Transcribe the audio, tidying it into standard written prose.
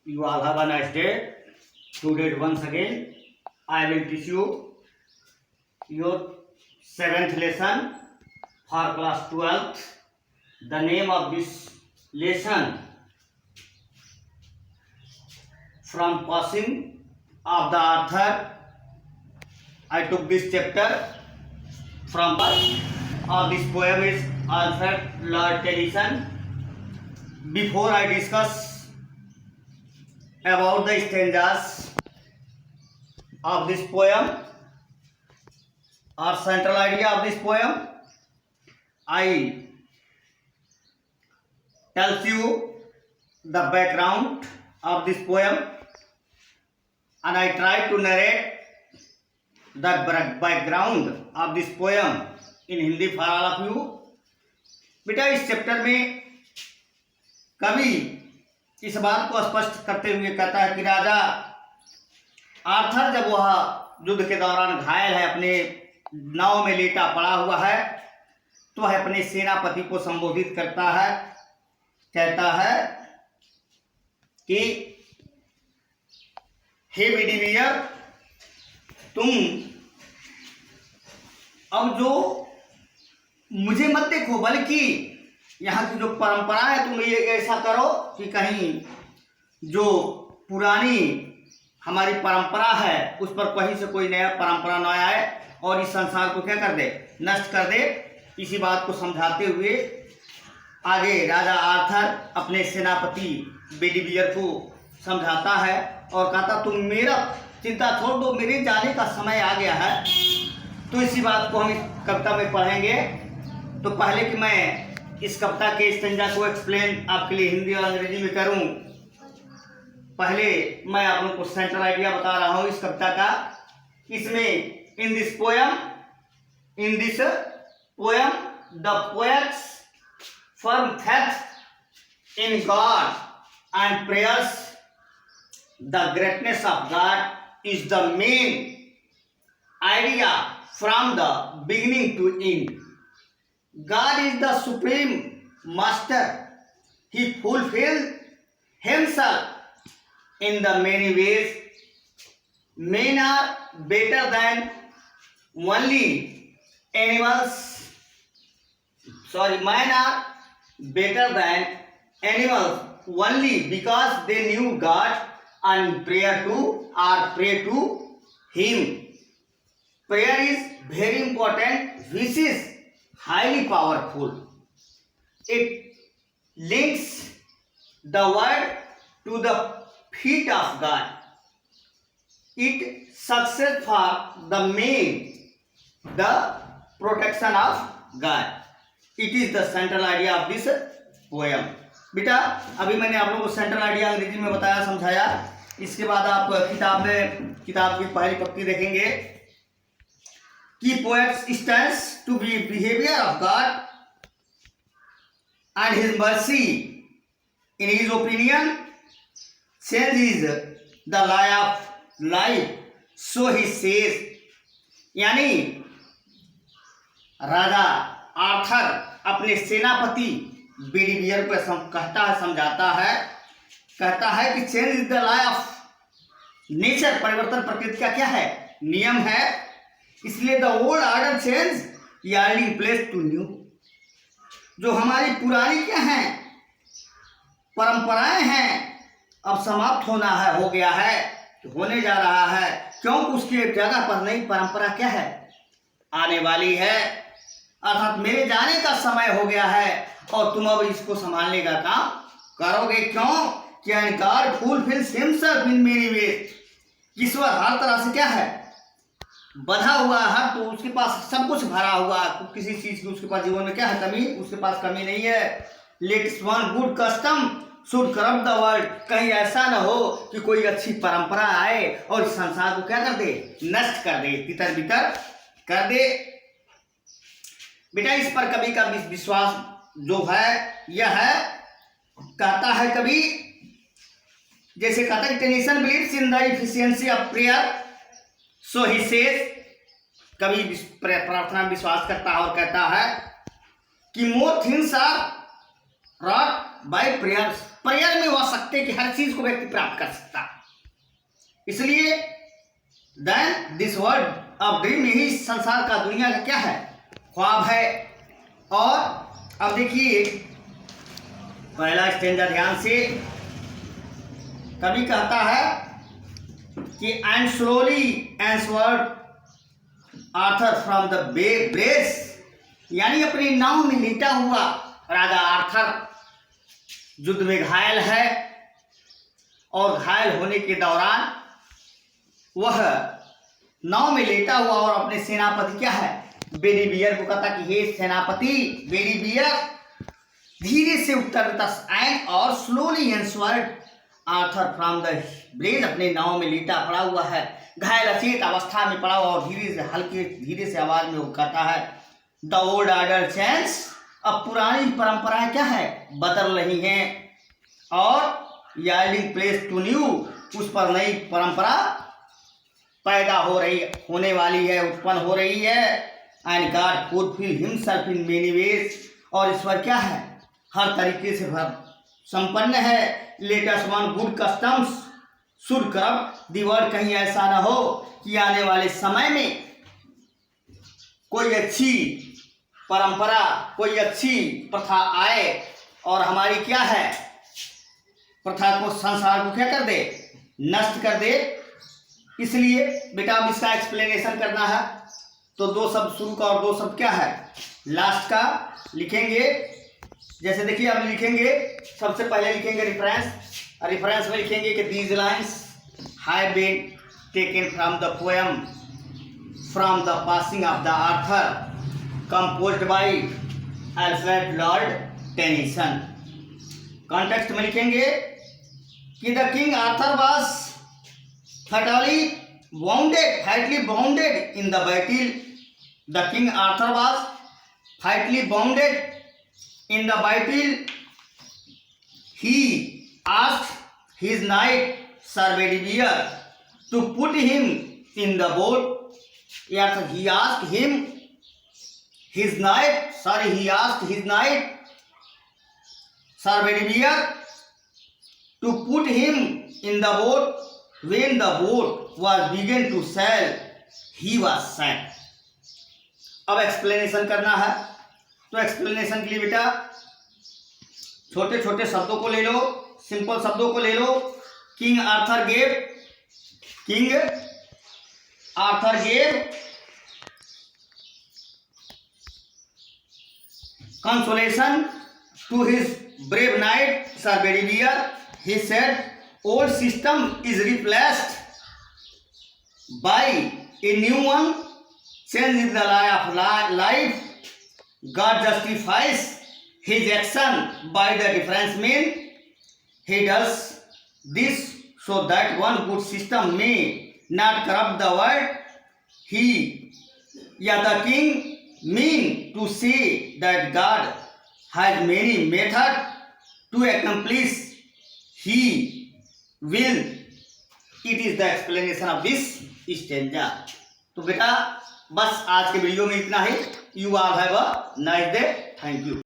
You all have a nice day. Today once again I will teach you your 7th lesson for class 12th. The name of this lesson from passing of the author. I took this chapter from this poem is Alfred Lord Tennyson. Before I discuss about the stanzas of this poem or central idea of this poem, I tell you the background of this poem and I try to narrate the background of this poem in Hindi for all of you. बेटा इस chapter में कवि इस बात को स्पष्ट करते हुए कहता है कि राजा आर्थर जब वह युद्ध के दौरान घायल है, अपने नाव में लेटा पड़ा हुआ है, तो वह अपने सेनापति को संबोधित करता है, कहता है कि हे बेडीवियर, तुम अब जो मुझे मत देखो, बल्कि यहाँ की जो परंपरा है तुम ये ऐसा करो कि कहीं जो पुरानी हमारी परंपरा है उस पर कहीं से कोई नया परंपरा न आए और इस संसार को क्या कर दे, नष्ट कर दे। इसी बात को समझाते हुए आगे राजा आर्थर अपने सेनापति बेडीवियर को समझाता है और कहता तुम मेरा चिंता छोड़ दो, मेरे जाने का समय आ गया है। तो इसी बात को हम इस कविता में पढ़ेंगे। तो पहले कि मैं इस कविता के स्टेंजा को एक्सप्लेन आपके लिए हिंदी और अंग्रेजी में करूं, पहले मैं आप लोगों को सेंट्रल आइडिया बता रहा हूं इस कविता का। इसमें in this poem the poets firm faith in God and prayers the greatness of God is the main idea from the beginning to end. God is the supreme master. He fulfilled himself in the many ways. Men are better than only animals. Men are better than animals only because they knew God and pray to Him. Prayer is very important, which is highly powerful. It links the word to the feet of God. It success for the main, the protection of God. It is the central idea of this poem. बेटा अभी मैंने आप लोगों को central idea अंग्रेजी में बताया, समझाया। इसके बाद आप किताब की पहली पंक्ति देखेंगे कि poet stands to be behavior of God and His mercy. In his opinion, change is the lie of life. So he says. यानी राजा आर्थर अपने सेनापति बेडीवियर को कहता है, समझाता है, कहता है कि change is the law of nature, परिवर्तन प्रकृति का क्या है, नियम है। इसलिए the old order change yielding place to new. जो हमारी पुरानी क्या है, परंपराएं हैं, अब समाप्त हो गया है, होने जा रहा है, क्योंकि उसके जगह पर नई परंपरा क्या है, आने वाली है। अर्थात मेरे जाने का समय हो गया है और तुम अब इसको संभालने का काम करोगे। क्यों कि God fulfils himself in many ways. ईश्वर हर तरह से क्या है, बधा हुआ है, तो उसके पास सब कुछ भरा हुआ, किसी चीज की उसके पास जीवन में क्या है, कमी, उसके पास कमी नहीं है। Let's one good custom should corrupt the world. कहीं ऐसा न हो कि कोई अच्छी परंपरा आए और इस संसार को क्या कर दे, नष्ट कर दे, तितर बितर कर दे। बेटा इस पर कवि का विश्वास जो है यह है, कहता है कवि, जैसे कहता है Tennyson believes in the efficiency of prayer, so he says. कवि प्रार्थना में विश्वास करता है और कहता है कि more things are wrought by prayers. Prayer में वह सकते कि हर चीज को व्यक्ति प्राप्त कर सकता। इसलिए then this world of dream, यही संसार का, दुनिया का क्या है, ख्वाब है। और अब देखिए पहला स्टेंजा ध्यान से, कवि कहता है कि and slowly answered Arthur from the barge, यानी अपनी नाव में लेटा हुआ राजा आर्थर युद्ध में घायल है, और घायल होने के दौरान वह नाव में लेटा हुआ और अपने सेनापति क्या है, बेरीबियर को कहता कि हे सेनापति बेरीबियर, धीरे से उत्तर देता एंड और slowly answered Arthur from the ब्रेज, अपने नाव में लेटा पड़ा हुआ है, घायल अचेत अवस्था में पड़ा हुआ, और धीरे से हल्के धीरे से आवाज में वो कहता है द ओल्ड ऑर्डर चेंज, अब पुरानी परंपराएं क्या है, बदल रही हैं, और यार्डिंग प्लेस टू न्यू, उस पर नई परंपरा पैदा होने वाली है, उत्पन्न हो रही है। And God fulfil himself in many veg, और ईश्वर क्या है, हर तरीके से संपन्न है। Let us one good customs should corrupt the world, कहीं ऐसा ना हो कि आने वाले समय में कोई अच्छी परंपरा, कोई अच्छी प्रथा आए और हमारी क्या है, प्रथा को, संसार को क्या कर दे, नष्ट कर दे। इसलिए बेटा अब इसका एक्सप्लेनेशन करना है, तो दो शब्द शुरू का और दो शब्द क्या है लास्ट का लिखेंगे। जैसे देखिए अब लिखेंगे, सबसे पहले लिखेंगे रेफरेंस में लिखेंगे कि these lines have been taken from the poem from the passing of the Arthur composed by Alfred Lord Tennyson. Context में लिखेंगे कि the king Arthur was fatally wounded in the battle. The King Arthur was fatally wounded in the battle. He asked his knight Sir Bedivere to put him in the boat. Yes, he asked his knight Sir Bedivere to put him in the boat. When the boat was began to sail, he was sad. अब explanation करना है, तो explanation के लिए बेटा छोटे छोटे शब्दों को ले लो, सिंपल शब्दों को ले लो। King Arthur gave consolation to his brave knight Sir Bedivere. He said, old system is replaced by a new one. Change in the life. God justifies his action by the difference mean. He does this so that one good system may not corrupt the world. The king mean to say that God has many methods to accomplish He will. It is the explanation of this stanza. तो बेटा बस आज के video में इतना ही। You all have a nice day. Thank you.